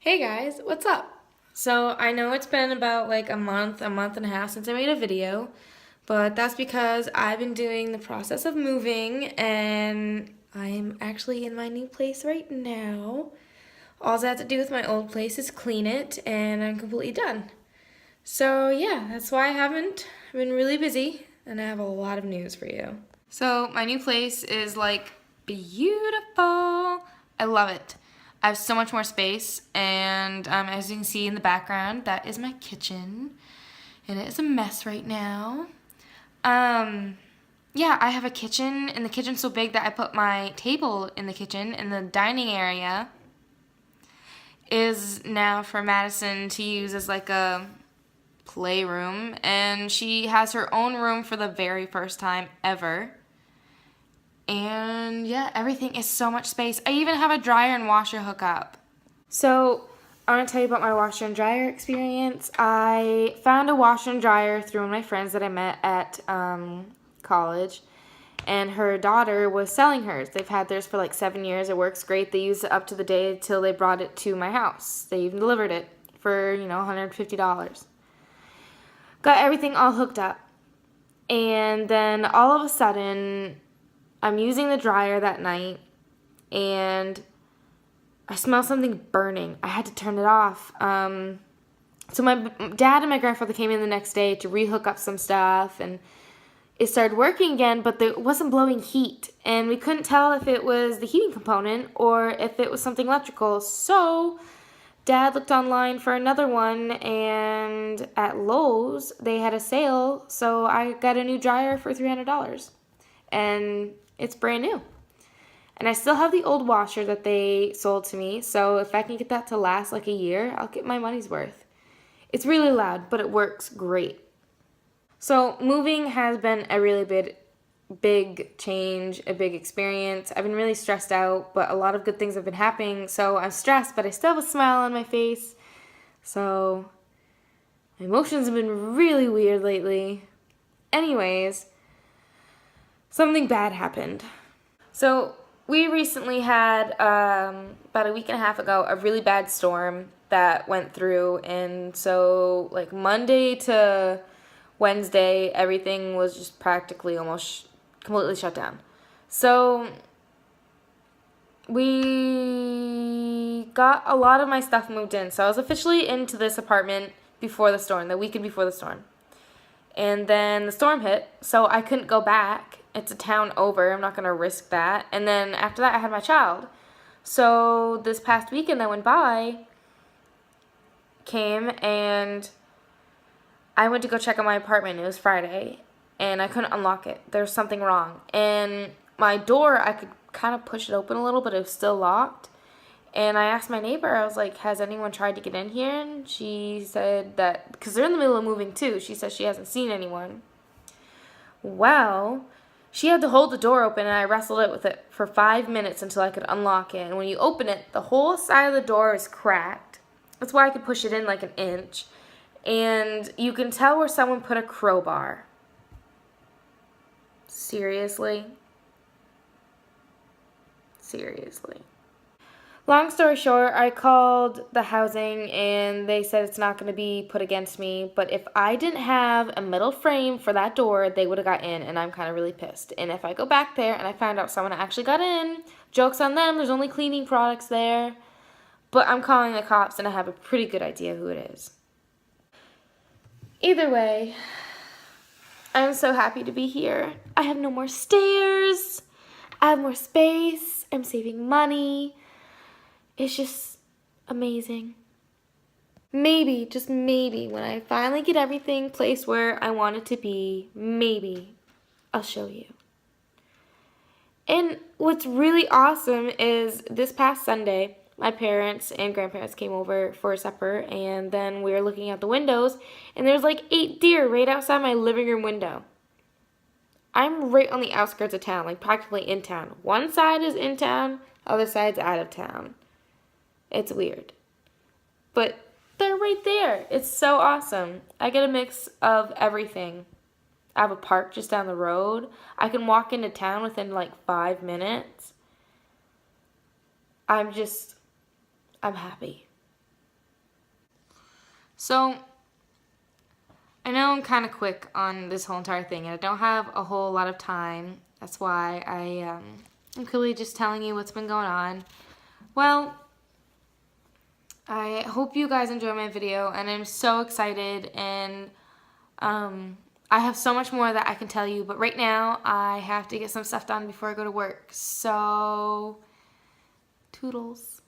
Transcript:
Hey guys, what's up? So I know it's been about like a month and a half since I made a video, but that's because I've been doing the process of moving and I'm actually in my new place right now. All I have to do with my old place is clean it and I'm completely done. So yeah, that's why I haven't been really busy and I have a lot of news for you. So my new place is like beautiful. I love it. I have so much more space, and as you can see in the background, that is my kitchen, and it is a mess right now. Um, yeah, I have a kitchen, and the kitchen's so big that I put my table in the kitchen, and the dining area is now for Madison to use as like a playroom, and she has her own room for the very first time ever. And yeah, everything is so much space. I even have a dryer and washer hookup. So, I want to tell you about my washer and dryer experience. I found a washer and dryer through one of my friends that I met at college, and her daughter was selling hers. They've had theirs for like 7 years. It works great. They used it up to the day till they brought it to my house. They even delivered it for, $150. Got everything all hooked up. And then all of a sudden, I'm using the dryer that night, and I smell something burning. I had to turn it off. So my dad and my grandfather came in the next day to rehook up some stuff, and it started working again, but it wasn't blowing heat, and we couldn't tell if it was the heating component or if it was something electrical. So Dad looked online for another one, and at Lowe's they had a sale, so I got a new dryer for $300, and it's brand new. And I still have the old washer that they sold to me, so if I can get that to last like a year, I'll get my money's worth. It's really loud, but it works great. So moving has been a really big change, a big experience. I've been really stressed out, but a lot of good things have been happening, so I'm stressed, but I still have a smile on my face. So my emotions have been really weird lately. Anyways, something bad happened. So we recently had, about a week and a half ago, a really bad storm that went through, and so like Monday to Wednesday, everything was just practically almost completely shut down. So we got a lot of my stuff moved in. So I was officially into this apartment before the storm, the weekend before the storm. And then the storm hit, so I couldn't go back. It's a town over. I'm not going to risk that. And then after that, I had my child. So this past weekend that went by came, and I went to go check on my apartment. It was Friday, and I couldn't unlock it. There was something wrong. And my door, I could kind of push it open a little, but it was still locked. And I asked my neighbor, I was like, has anyone tried to get in here? And she said that, because they're in the middle of moving too, she says she hasn't seen anyone. Well, she had to hold the door open, and I wrestled it with it for 5 minutes until I could unlock it. And when you open it, the whole side of the door is cracked. That's why I could push it in like an inch. And you can tell where someone put a crowbar. Seriously? Seriously. Long story short, I called the housing, and they said it's not going to be put against me, but if I didn't have a metal frame for that door, they would have got in, and I'm kind of really pissed. And if I go back there and I find out someone actually got in, joke's on them, there's only cleaning products there. But I'm calling the cops, and I have a pretty good idea who it is. Either way, I'm so happy to be here. I have no more stairs. I have more space. I'm saving money. It's just amazing. Maybe, just maybe, when I finally get everything placed where I want it to be, maybe I'll show you. And what's really awesome is this past Sunday, my parents and grandparents came over for supper, and then we were looking out the windows, and there's like 8 deer right outside my living room window. I'm right on the outskirts of town, like practically in town. One side is in town, other side's out of town. It's weird. But they're right there. It's so awesome. I get a mix of everything. I have a park just down the road. I can walk into town within like 5 minutes. I'm happy. So, I know I'm kind of quick on this whole entire thing, and I don't have a whole lot of time. That's why I'm clearly just telling you what's been going on. Well, I hope you guys enjoy my video, and I'm so excited, and I have so much more that I can tell you, but right now I have to get some stuff done before I go to work. So, toodles.